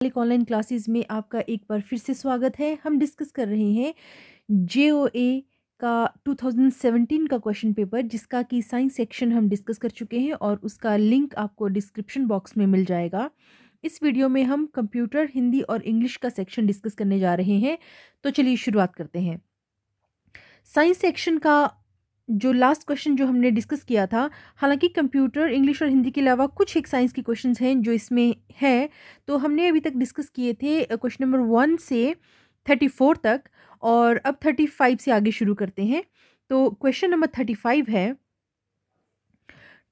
एक online classes में आपका एक बार फिर से स्वागत है। हम डिस्कस कर रहे हैं जेओए का 2017 का क्वेश्चन पेपर, जिसका कि साइंस सेक्शन हम डिस्कस कर चुके हैं और उसका लिंक आपको डिस्क्रिप्शन बॉक्स में मिल जाएगा। इस वीडियो में हम कंप्यूटर, हिंदी और इंग्लिश का सेक्शन डिस्कस करने जा रहे हैं। तो चलिए शुरुआत करते हैं। साइंस सेक्शन का जो लास्ट क्वेश्चन जो हमने डिस्कस किया था, हालांकि कंप्यूटर, इंग्लिश और हिंदी के अलावा कुछ एक साइंस के क्वेश्चंस हैं जो इसमें है। तो हमने अभी तक डिस्कस किए थे क्वेश्चन नंबर 1 से 34 तक, और अब 35 से आगे शुरू करते हैं। तो क्वेश्चन नंबर 35 है,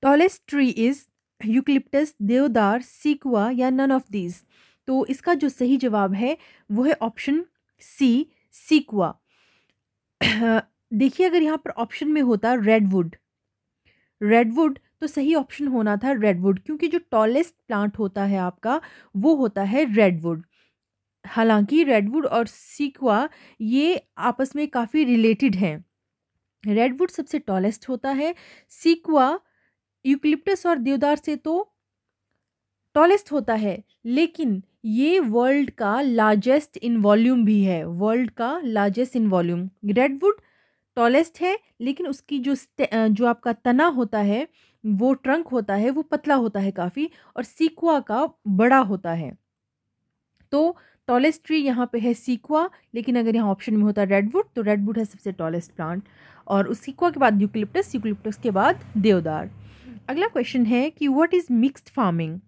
टॉलेस्ट ट्री इज यूकलिप्टस, देवदार, सीक्वा या नन ऑफ दीज। तो इसका जो सही जवाब है वो है ऑप्शन सी, सीक्वा। देखिए, अगर यहाँ पर ऑप्शन में होता रेडवुड, तो सही ऑप्शन होना था रेडवुड, क्योंकि जो टॉलेस्ट प्लांट होता है आपका वो होता है रेडवुड। हालांकि रेडवुड और सीक्वा ये आपस में काफ़ी रिलेटेड हैं। रेडवुड सबसे टॉलेस्ट होता है, सीक्वा यूकलिप्टस और देवदार से तो टॉलेस्ट होता है, लेकिन ये वर्ल्ड का लार्जेस्ट इन वॉल्यूम भी है। रेडवुड टॉलेस्ट है, लेकिन उसकी जो आपका तना होता है, वो ट्रंक होता है, वो पतला होता है काफ़ी, और सीक्वा का बड़ा होता है। तो टॉलेस्ट ट्री यहाँ पे है सीक्वा, लेकिन अगर यहाँ ऑप्शन में होता रेडवुड तो रेडवुड है सबसे टॉलेस्ट प्लांट, और उस सीक्वा के बाद यूकलिप्टस, यूकलिप्टस के बाद देवदार। अगला क्वेश्चन है कि what is mixed farming.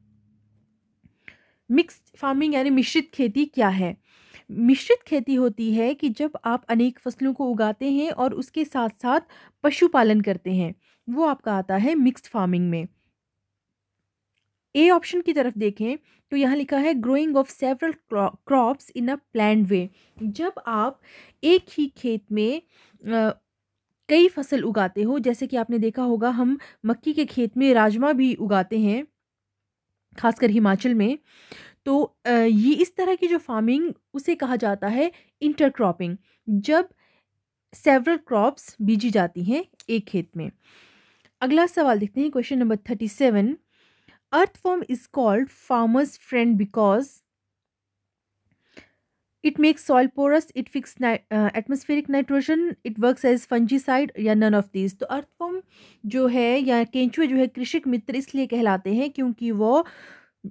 Mixed farming यानी मिश्रित खेती क्या है। मिश्रित खेती होती है कि जब आप अनेक फसलों को उगाते हैं और उसके साथ साथ पशुपालन करते हैं, वो आपका आता है मिक्स्ड फार्मिंग में। ए ऑप्शन की तरफ देखें तो यहाँ लिखा है growing of several crops in a planned way. जब आप एक ही खेत में कई फसल उगाते हो, जैसे कि आपने देखा होगा हम मक्की के खेत में राजमा भी उगाते हैं, खासकर हिमाचल में। तो ये इस तरह की जो फार्मिंग, उसे कहा जाता है इंटरक्रॉपिंग, जब सेवरल क्रॉप्स बीजी जाती हैं एक खेत में। अगला सवाल देखते हैं, question number 37। Earthworm is called farmer's friend because it makes soil porous, it fix atmospheric nitrogen, it works as fungicide या नन ऑफ दीज। तो अर्थवॉर्म जो है या केंचुए जो है कृषक मित्र इसलिए कहलाते हैं क्योंकि वो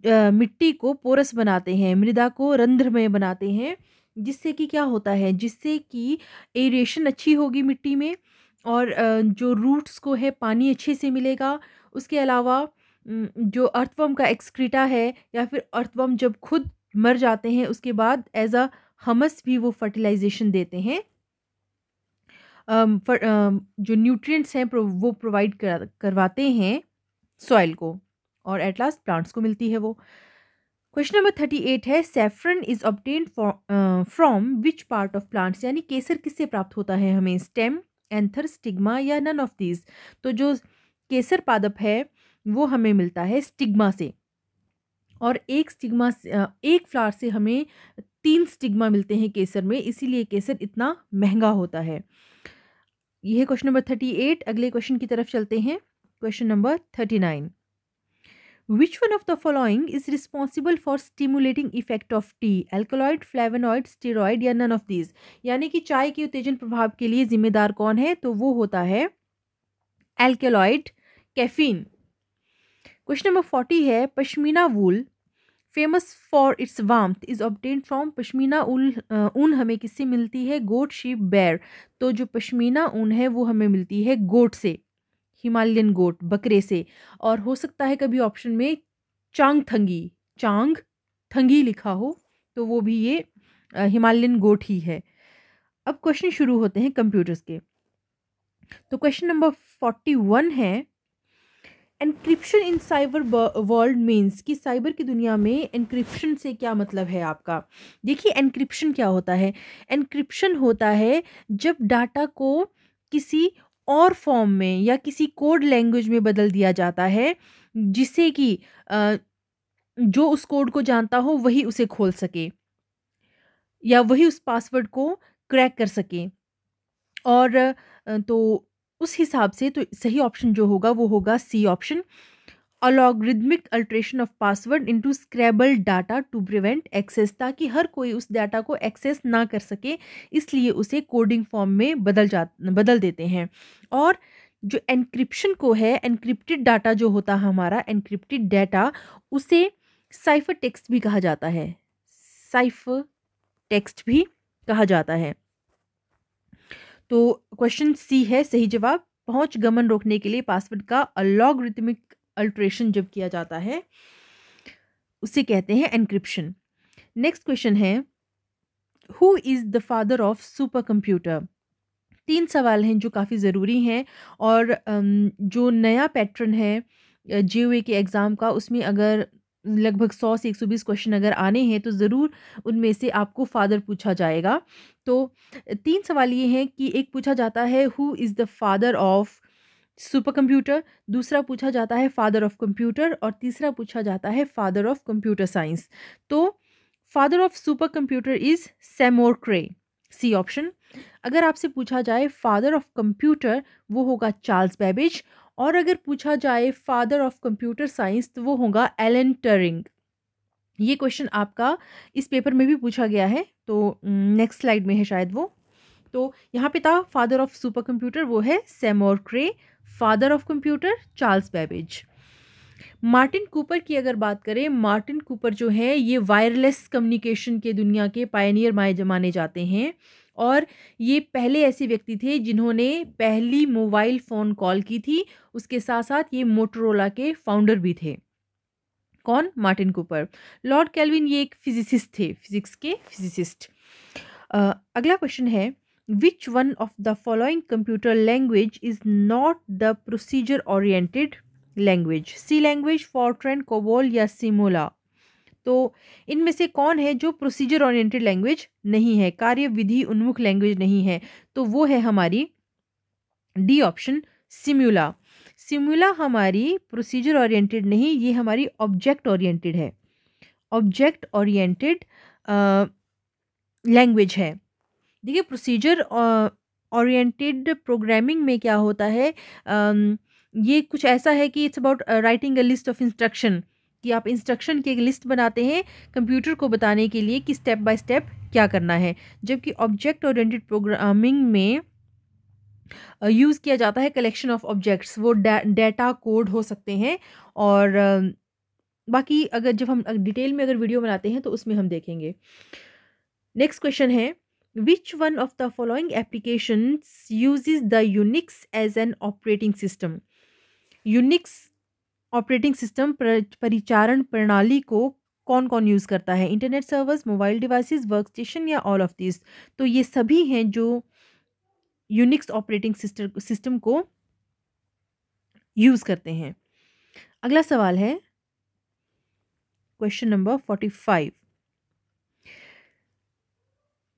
मिट्टी को पोरस बनाते हैं, मृदा को रंध्रमय बनाते हैं, जिससे कि क्या होता है, जिससे कि एरेशन अच्छी होगी मिट्टी में, और जो रूट्स को है पानी अच्छे से मिलेगा। उसके अलावा जो अर्थवर्म का एक्सक्रीटा है, या फिर अर्थवर्म जब खुद मर जाते हैं उसके बाद एज अ हमस भी वो फर्टिलाइजेशन देते हैं, जो न्यूट्रिएंट्स हैं वो प्रोवाइड करवाते हैं सॉइल को, और एट लास्ट प्लांट्स को मिलती है वो। क्वेश्चन नंबर 38 है, saffron is obtained from which part of plants. यानी केसर किससे प्राप्त होता है हमें, स्टेम, एंथर, स्टिग्मा या नन ऑफ दीज। तो जो केसर पादप है वो हमें मिलता है स्टिग्मा से, और एक फ्लावर से हमें 3 स्टिग्मा मिलते हैं केसर में, इसीलिए केसर इतना महंगा होता है। यह है क्वेश्चन नंबर 38। अगले क्वेश्चन की तरफ चलते हैं, question number 39। Which one of the following is responsible for stimulating effect of tea? Alkaloid, flavonoid, steroid या none of these। यानी कि चाय के उत्तेजन प्रभाव के लिए जिम्मेदार कौन है, तो वो होता है एल्केलॉइड, कैफीन। क्वेश्चन नंबर 40 है, pashmina wool famous for its warmth is obtained from. Pashmina ऊन हमें किससे मिलती है, गोट, शीप, बेयर। तो जो पश्मीना ऊन है वो हमें मिलती है गोट से, हिमालयन गोट, बकरे से। और हो सकता है कभी ऑप्शन में चांग थंगी लिखा हो, तो वो भी ये हिमालयन गोट ही है। अब क्वेश्चन शुरू होते हैं कंप्यूटर्स के। तो क्वेश्चन नंबर 41 है, एनक्रिप्शन इन साइबर वर्ल्ड मीन्स, कि साइबर की दुनिया में एनक्रिप्शन से क्या मतलब है आपका। देखिए, एनक्रिप्शन क्या होता है। एनक्रिप्शन होता है जब डाटा को किसी और फॉर्म में या किसी कोड लैंग्वेज में बदल दिया जाता है, जिससे कि जो उस कोड को जानता हो वही उसे खोल सके, या वही उस पासवर्ड को क्रैक कर सके। और तो उस हिसाब से तो सही ऑप्शन जो होगा वो होगा C option, algorithmic alteration of password into scramble data to prevent access, ताकि हर कोई उस डाटा को एक्सेस ना कर सके, इसलिए उसे कोडिंग फॉर्म में बदल देते हैं। और जो एनक्रिप्शन को है, एनक्रिप्टेड डाटा जो होता है हमारा एनक्रिप्टेड डाटा, उसे साइफर टेक्स्ट भी कहा जाता है, साइफर टेक्स्ट भी कहा जाता है। तो क्वेश्चन सी है सही जवाब। पहुंच गमन रोकने के लिए पासवर्ड का अलॉगरिथमिक अल्ट्रेशन जब किया जाता है उसे कहते हैं एनक्रिप्शन। नेक्स्ट क्वेश्चन है, who is the father of super computer. 3 सवाल हैं जो काफ़ी ज़रूरी हैं, और जो नया पैटर्न है जेईई के एग्ज़ाम का, उसमें अगर लगभग 100 से 120 क्वेश्चन अगर आने हैं तो ज़रूर उनमें से आपको फादर पूछा जाएगा। तो 3 सवाल ये हैं कि एक पूछा जाता है who is the father of super computer, दूसरा पूछा जाता है फादर ऑफ कंप्यूटर, और तीसरा पूछा जाता है फादर ऑफ कंप्यूटर साइंस। तो father of supercomputer is Seymour Cray, C option. अगर आपसे पूछा जाए फादर ऑफ कंप्यूटर, वो होगा चार्ल्स बेबेज, और अगर पूछा जाए फादर ऑफ कंप्यूटर साइंस तो वो होगा एलन ट्यूरिंग। ये क्वेश्चन आपका इस पेपर में भी पूछा गया है, तो नेक्स्ट स्लाइड में है शायद वो। तो यहाँ पे था फादर ऑफ सुपर कंप्यूटर वो है Seymour Cray, father of computer Charles Babbage. Martin Cooper की अगर बात करें, मार्टिन कूपर जो है ये वायरलेस कम्युनिकेशन के दुनिया के पायनियर माने जाते हैं, और ये पहले ऐसे व्यक्ति थे जिन्होंने पहली मोबाइल फ़ोन कॉल की थी। उसके साथ साथ ये मोटोरोला के फाउंडर भी थे। कौन? Martin Cooper. लॉर्ड केल्विन ये एक फिजिसिस्ट थे, फिजिक्स के फिजिसिस्ट। अगला क्वेश्चन है, which one of the following computer language is not the procedure oriented language. C language, Fortran, COBOL या सिमोला। तो इनमें से कौन है जो प्रोसीजर ओरिएंटेड लैंग्वेज नहीं है, कार्य विधि उन्मुख लैंग्वेज नहीं है? तो वो है हमारी डी ऑप्शन, सिम्युला। सिम्युला हमारी प्रोसीजर ओरिएंटेड नहीं, ये हमारी ऑब्जेक्ट ओरिएंटेड है, ऑब्जेक्ट ओरिएंटेड लैंग्वेज है। देखिए प्रोसीजर ओरिएंटेड प्रोग्रामिंग में क्या होता है, ये कुछ ऐसा है कि it's about writing a list of instruction, कि आप इंस्ट्रक्शन की एक लिस्ट बनाते हैं कंप्यूटर को बताने के लिए कि स्टेप बाय स्टेप क्या करना है। जबकि ऑब्जेक्ट ओरिएंटेड प्रोग्रामिंग में यूज़ किया जाता है कलेक्शन ऑफ ऑब्जेक्ट्स, वो डाटा कोड हो सकते हैं, और बाकी अगर जब हम डिटेल में अगर वीडियो बनाते हैं तो उसमें हम देखेंगे। नेक्स्ट क्वेश्चन है, which one of the following applications uses the Unix as an operating system. Unix operating system परिचारण प्रणाली को कौन कौन यूज़ करता है? Internet servers, mobile devices, workstation या ऑल ऑफ दिस। तो ये सभी हैं जो यूनिक्स ऑपरेटिंग सिस्टम को यूज़ करते हैं। अगला सवाल है question number 45,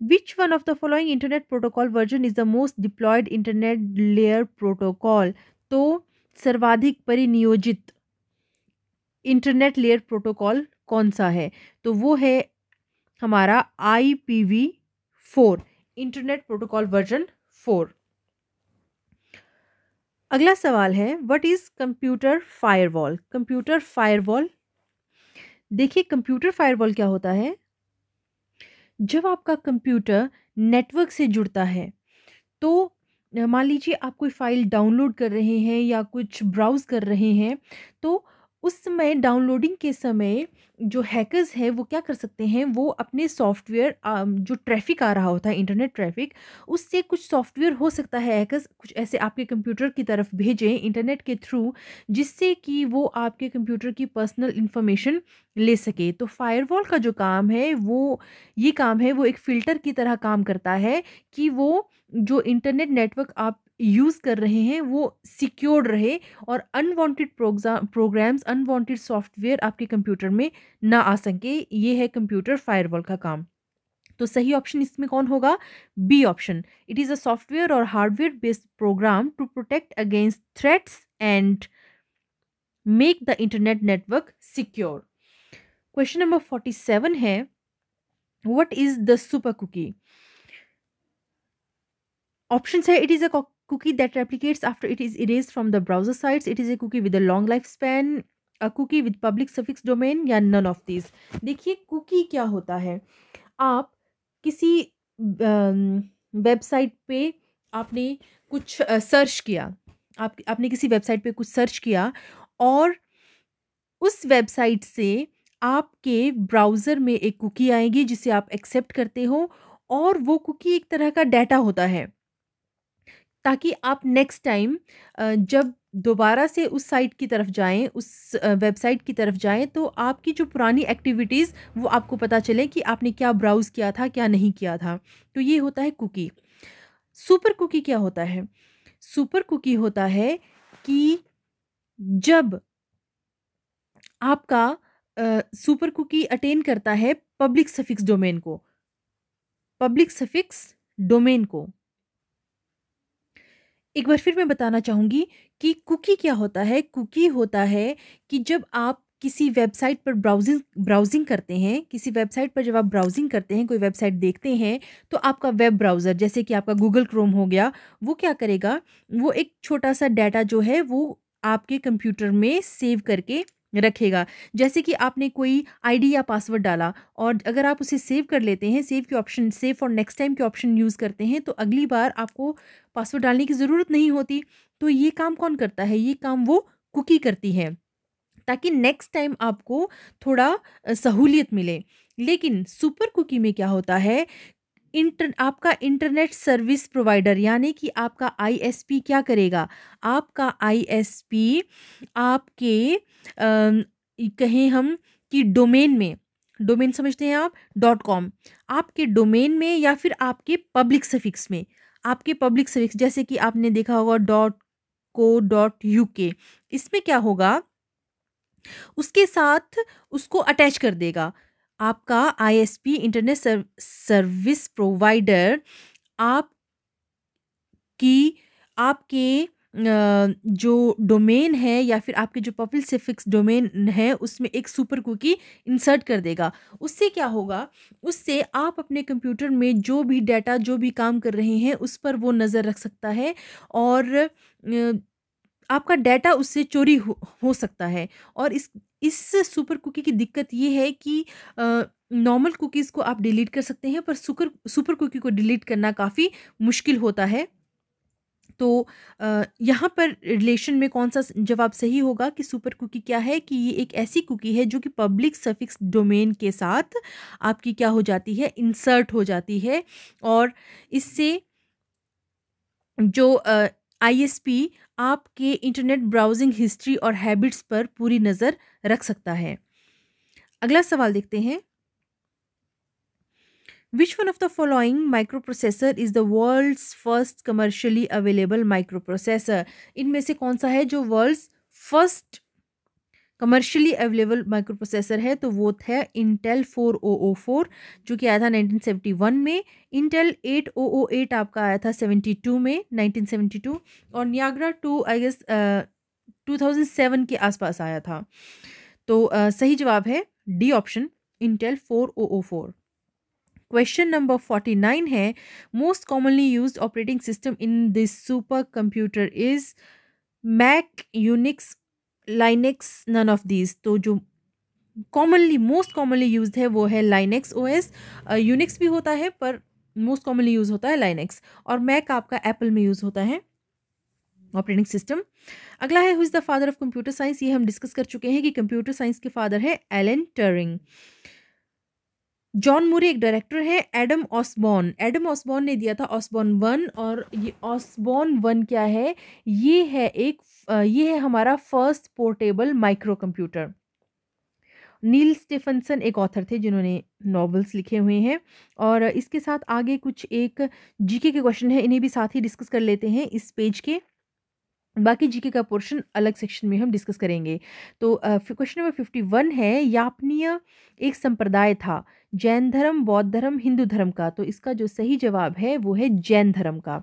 which one of the following internet protocol version is the most deployed internet layer protocol. तो सर्वाधिक परिनियोजित इंटरनेट लेयर प्रोटोकॉल कौन सा है? तो वो है हमारा IPv4, इंटरनेट प्रोटोकॉल वर्जन 4। अगला सवाल है, what is computer firewall. Computer firewall, देखिए कंप्यूटर फायरवॉल क्या होता है, जब आपका कंप्यूटर नेटवर्क से जुड़ता है, तो मान लीजिए आप कोई फाइल डाउनलोड कर रहे हैं या कुछ ब्राउज़ कर रहे हैं, तो उस समय डाउनलोडिंग के समय जो हैकर्स हैं वो क्या कर सकते हैं, वो अपने सॉफ्टवेयर जो ट्रैफ़िक आ रहा होता है इंटरनेट ट्रैफ़िक, उससे कुछ सॉफ्टवेयर हो सकता है हैकर्स कुछ ऐसे आपके कंप्यूटर की तरफ भेजें इंटरनेट के थ्रू, जिससे कि वो आपके कंप्यूटर की पर्सनल इन्फॉर्मेशन ले सके। तो फायरवॉल का जो काम है वो ये काम है, वो एक फ़िल्टर की तरह काम करता है कि वो जो इंटरनेट नेटवर्क आप यूज़ कर रहे हैं वो सिक्योर्ड रहे, और अनवांटेड प्रोग्राम्स, अनवांटेड सॉफ्टवेयर आपके कंप्यूटर में ना आ सके। ये है कंप्यूटर फायरवॉल का काम। तो सही ऑप्शन इसमें कौन होगा? B option. It is a software और hardware based program to protect against threats and make the internet network secure. Question number 47 है, what is the super cookie. Options है, it is a cookie that replicates after it is erased from the browser sites. It is a cookie with a long lifespan. A cookie with public suffix domain या none of these. देखिए cookie क्या होता है, आप किसी website पे आपने कुछ सर्च किया, आपने किसी वेबसाइट पे कुछ सर्च किया और उस वेबसाइट से आपके ब्राउज़र में एक कुकी आएगी जिसे आप एक्सेप्ट करते हो और वो कुकी एक तरह का डाटा होता है, ताकि आप नेक्स्ट टाइम जब दोबारा से उस साइट की तरफ जाएँ, उस वेबसाइट की तरफ जाएँ, तो आपकी जो पुरानी एक्टिविटीज़ वो आपको पता चले कि आपने क्या ब्राउज़ किया था, क्या नहीं किया था। तो ये होता है कुकी। सुपर कुकी क्या होता है? सुपर कुकी होता है कि जब आपका सुपर कुकी अटेन करता है पब्लिक सफिक्स डोमेन को, पब्लिक सफिक्स डोमेन को। एक बार फिर मैं बताना चाहूँगी कि कुकी क्या होता है? कुकी होता है कि जब आप किसी वेबसाइट पर ब्राउज़िंग करते हैं, किसी वेबसाइट पर जब आप ब्राउज़िंग करते हैं, कोई वेबसाइट देखते हैं, तो आपका वेब ब्राउज़र जैसे कि आपका गूगल क्रोम हो गया, वो क्या करेगा? वो एक छोटा-सा डाटा जो है वो आपके कंप्यूटर में सेव करके रखेगा। जैसे कि आपने कोई आईडी या पासवर्ड डाला और अगर आप उसे सेव कर लेते हैं, सेव फॉर नेक्स्ट टाइम के ऑप्शन यूज़ करते हैं, तो अगली बार आपको पासवर्ड डालने की ज़रूरत नहीं होती। तो ये काम कौन करता है? ये काम वो कुकी करती है, ताकि नेक्स्ट टाइम आपको थोड़ा सहूलियत मिले। लेकिन सुपर कुकी में क्या होता है, आपका इंटरनेट सर्विस प्रोवाइडर यानी कि आपका आईएसपी क्या करेगा? आपका आईएसपी आपके कहें हम कि डोमेन में, डोमेन समझते हैं आप? डॉट कॉम, आपके डोमेन में या फिर आपके पब्लिक सफिक्स में, आपके पब्लिक सफिक्स जैसे कि आपने देखा होगा डॉट को डॉट यूके, इसमें क्या होगा, उसके साथ उसको अटैच कर देगा। आपका आईएसपी इंटरनेट सर्विस प्रोवाइडर आपकी आपके जो डोमेन है या फिर आपके जो पब्लिक सफिक्स डोमेन है उसमें एक सुपर कुकी इंसर्ट कर देगा। उससे क्या होगा? उससे आप अपने कंप्यूटर में जो भी डाटा, जो भी काम कर रहे हैं उस पर वो नज़र रख सकता है और आपका डाटा उससे चोरी हो सकता है। और इस सुपर कुकी की दिक्कत ये है कि नॉर्मल कुकीज़ को आप डिलीट कर सकते हैं पर सुपर सुपर कुकी को डिलीट करना काफ़ी मुश्किल होता है। तो यहाँ पर रिलेशन में कौन-सा जवाब सही होगा कि सुपर कुकी क्या है, कि ये एक ऐसी कुकी है जो कि पब्लिक सफिक्स डोमेन के साथ आपकी क्या हो जाती है, इंसर्ट हो जाती है और इससे जो आईएसपी आपके इंटरनेट ब्राउजिंग हिस्ट्री और हैबिट्स पर पूरी नज़र रख सकता है। अगला सवाल देखते हैं। Which one of the following microprocessor is the world's first commercially available microprocessor? इनमें से कौन सा है जो world's first commercially available microprocessor है? तो वो है इंटेल 4004 जो कि आया था 1971 में, इंटेल 8008 आपका आया था 72 में 1972 और नियाग्रा 2 आई गेस 2007 के आसपास आया था। तो सही जवाब है D option Intel 4004। Question number 49 है, most commonly used operating system in this super computer is Mac, Unix, Linux, none of these. तो जो मोस्ट कॉमनली यूज्ड है वो है लाइनेक्स ओएस। यूनिक्स भी होता है पर मोस्ट कॉमनली यूज होता है लाइनेक्स और मैक आपका एप्पल में यूज होता है ऑपरेटिंग सिस्टम। अगला है who is the father of computer science. ये हम डिस्कस कर चुके हैं कि कंप्यूटर साइंस के फादर है एलन ट्यूरिंग। जॉन मूरे एक डायरेक्टर है। एडम ऑसबॉर्न ने दिया था ऑसबॉर्न 1 और ये ऑसबॉर्न 1 क्या है? ये है हमारा फर्स्ट पोर्टेबल माइक्रो कंप्यूटर। नील स्टीफनसन एक ऑथर थे जिन्होंने नॉवेल्स लिखे हुए हैं और इसके साथ आगे कुछ एक जीके के क्वेश्चन है, इन्हें भी साथ ही डिस्कस कर लेते हैं इस पेज के। बाकी जीके का पोर्शन अलग सेक्शन में हम डिस्कस करेंगे। तो क्वेश्चन नंबर 51 है, यापनीय एक संप्रदाय था, जैन धर्म, बौद्ध धर्म, हिंदू धर्म का। तो इसका जो सही जवाब है वो है जैन धर्म का।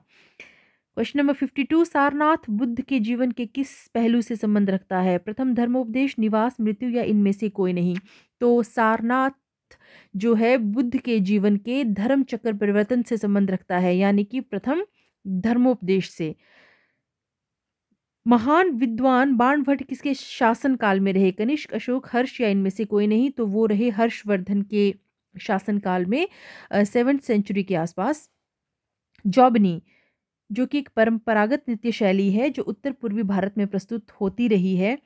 क्वेश्चन नंबर 52, सारनाथ बुद्ध के जीवन के किस पहलू से संबंध रखता है? प्रथम धर्मोपदेश, निवास, मृत्यु या इनमें से कोई नहीं। तो सारनाथ जो है बुद्ध के जीवन के धर्म चक्र परिवर्तन से संबंध रखता है, यानी कि प्रथम धर्मोपदेश से। महान विद्वान बाणभट्ट किसके शासन काल में रहे? कनिष्क, अशोक, हर्ष या इनमें से कोई नहीं? तो वो रहे हर्षवर्धन के शासन काल में 7th सेंचुरी के आसपास। जॉबनी, जो कि एक परंपरागत नृत्य शैली है जो उत्तर पूर्वी भारत में प्रस्तुत होती रही है,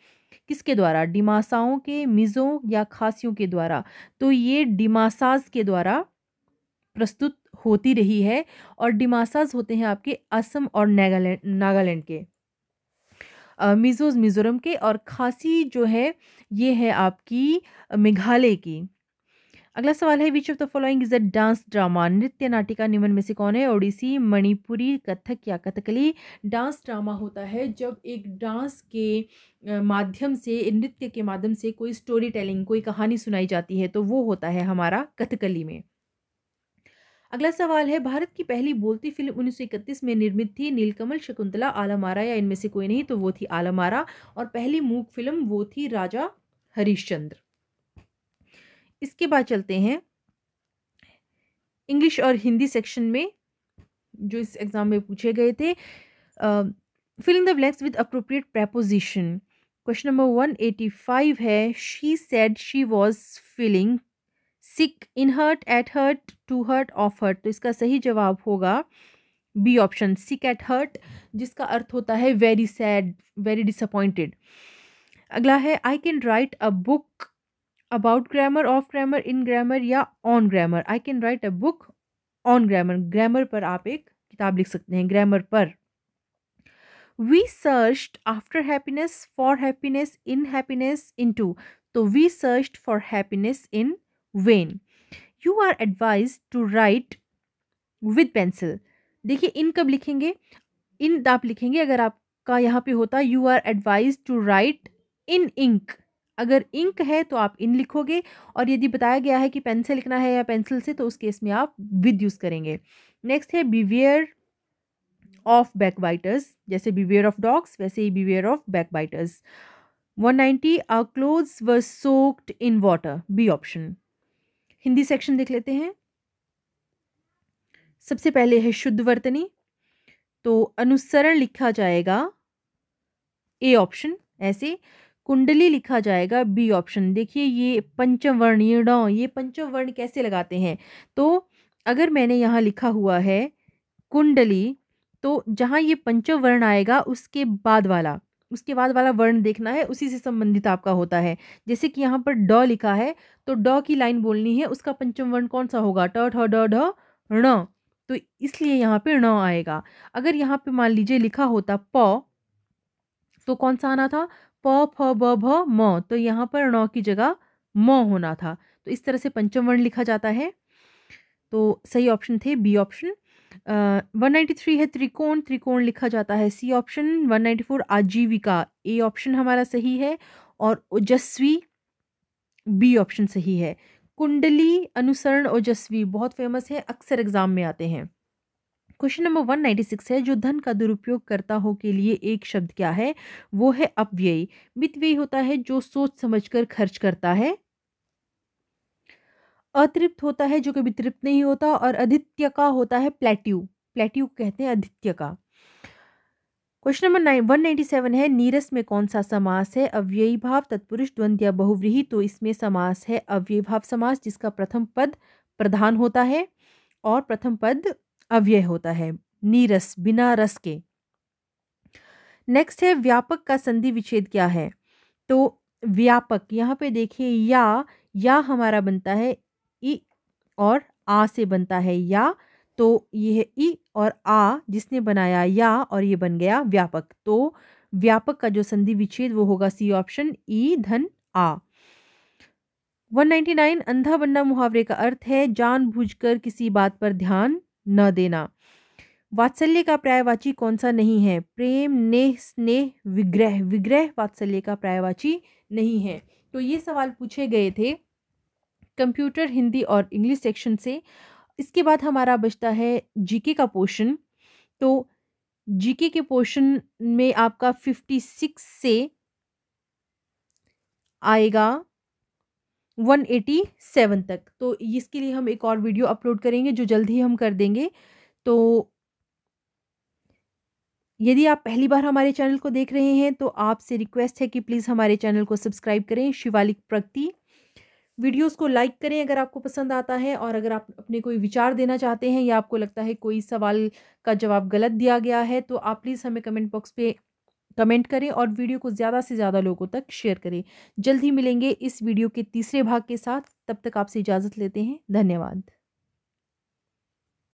किसके द्वारा? डिमासाओं के, मिजो या खासियों के द्वारा? तो ये डिमासाज के द्वारा प्रस्तुत होती रही है, और डिमासाज होते हैं आपके असम और नागालैंड नागालैंड के, मिजोज मिजोरम के, और खासी जो है ये है आपकी मेघालय की। अगला सवाल है, which of the following is a dance drama? नृत्य नाटिका निम्न में से कौन है? ओडिसी, मणिपुरी, कथक या कथकली? डांस ड्रामा होता है जब एक डांस के माध्यम से, नृत्य के माध्यम से कोई स्टोरी टेलिंग, कोई कहानी सुनाई जाती है, तो वो होता है हमारा कथकली में। अगला सवाल है, भारत की पहली बोलती फिल्म 1931 में निर्मित थी? नीलकमल, शकुंतला, आलमारा या इनमें से कोई नहीं? तो वो थी आलमारा, और पहली मूक फिल्म वो थी राजा हरिश्चंद्र। इसके बाद चलते हैं इंग्लिश और हिंदी सेक्शन में, जो इस एग्जाम में पूछे गए थे। Fill in the blanks with appropriate preposition. Question number 185 है, she said she was feeling sick, in heart, at heart, to heart, of heart. तो इसका सही जवाब होगा B option, sick at heart, जिसका अर्थ होता है वेरी सैड, वेरी डिसअपॉइंटेड। अगला है, I can write a book about grammar, of grammar, in grammar या on grammar? I can write a book on grammar, grammar पर आप एक किताब लिख सकते हैं, ग्रामर पर। We searched after happiness, for happiness, in happiness, into. तो we searched for happiness in vain. You are advise to write with pencil. देखिए, इन कब लिखेंगे? इन आप लिखेंगे अगर आपका यहाँ पे होता you are advise to write in ink. अगर इंक है तो आप इन लिखोगे, और यदि बताया गया है कि पेन से लिखना है या पेंसिल से, तो उस केस में आप विद यूज करेंगे। नेक्स्ट है, बिवेयर ऑफ बैकबाइटर्स। जैसे बिवेयर ऑफ डॉग्स, वैसे ही beware of backbiters. 190, our clothes were soaked in water, B option. Hindi section देख लेते हैं। सबसे पहले है शुद्ध वर्तनी, तो अनुसरण लिखा जाएगा ए ऑप्शन ऐसे। कुंडली लिखा जाएगा बी ऑप्शन। देखिए, ये पंचम वर्ण, ये पंचम वर्ण कैसे लगाते हैं? तो अगर मैंने यहाँ लिखा हुआ है कुंडली, तो जहाँ ये पंचम वर्ण आएगा उसके बाद वाला वर्ण देखना है, उसी से संबंधित आपका होता है। जैसे कि यहाँ पर ड लिखा है, तो ड की लाइन बोलनी है, उसका पंचम वर्ण कौन सा होगा? ट, ठ, ड, ढ, ण। तो इसलिए यहाँ पे ण आएगा। अगर यहाँ पे मान लीजिए लिखा होता प, तो कौन सा आना था? प, फ, ब, भ, म। तो यहाँ पर ण की जगह म होना था। तो इस तरह से पंचम वर्ण लिखा जाता है। तो सही ऑप्शन थे बी ऑप्शन। 193 है त्रिकोण, त्रिकोण लिखा जाता है सी ऑप्शन। 194 आजीविका, ए ऑप्शन हमारा सही है। और ओजस्वी, बी ऑप्शन सही है। कुंडली, अनुसरण, ओजस्वी बहुत फेमस है, अक्सर एग्जाम में आते हैं। क्वेश्चन नंबर 196 है, जो धन का दुरुपयोग करता हो के लिए एक शब्द क्या है? वो है अपव्ययी। मितव्ययी होता है जो सोच समझकर खर्च करता है। अतृप्त होता है जो कभी तृप्त नहीं होता, और अधित्य का होता है प्लेट्यू, प्लेट्यू कहते हैं अधित्य का। क्वेश्चन नंबर 197 है, नीरस में कौन सा समास है? अव्ययी भाव, तत्पुरुष, द्वंद्व या बहुव्रीहि? तो इसमें समास है अव्ययी भाव समास, जिसका प्रथम पद प्रधान होता है और प्रथम पद अव्यय होता है, नीरस, बिना रस के। नेक्स्ट है, व्यापक का संधि विच्छेद क्या है? तो व्यापक, यहाँ पे देखिए, या हमारा बनता है ई और आ से बनता है या, तो ये है ई और आ जिसने बनाया या, और ये बन गया व्यापक। तो व्यापक का जो संधि विच्छेद वो होगा सी ऑप्शन, ई धन आ। 199, अंधा बनना मुहावरे का अर्थ है जानबूझकर किसी बात पर ध्यान न देना। वात्सल्य का पर्यायवाची कौन सा नहीं है? प्रेम, नेह, स्नेह, विग्रह। विग्रह वात्सल्य का पर्यायवाची नहीं है। तो ये सवाल पूछे गए थे कंप्यूटर, हिंदी और इंग्लिश सेक्शन से। इसके बाद हमारा बचता है जीके का पोर्शन। तो जीके के पोर्शन में आपका 56 से आएगा 187 तक। तो इसके लिए हम एक और वीडियो अपलोड करेंगे जो जल्द ही हम कर देंगे। तो यदि आप पहली बार हमारे चैनल को देख रहे हैं तो आपसे रिक्वेस्ट है कि प्लीज़ हमारे चैनल को सब्सक्राइब करें, शिवालिक प्रगति। वीडियोस को लाइक करें अगर आपको पसंद आता है, और अगर आप अपने कोई विचार देना चाहते हैं या आपको लगता है कोई सवाल का जवाब गलत दिया गया है तो आप प्लीज़ हमें कमेंट बॉक्स पे कमेंट करें और वीडियो को ज़्यादा से ज़्यादा लोगों तक शेयर करें। जल्द ही मिलेंगे इस वीडियो के तीसरे भाग के साथ, तब तक आपसे इजाज़त लेते हैं। धन्यवाद।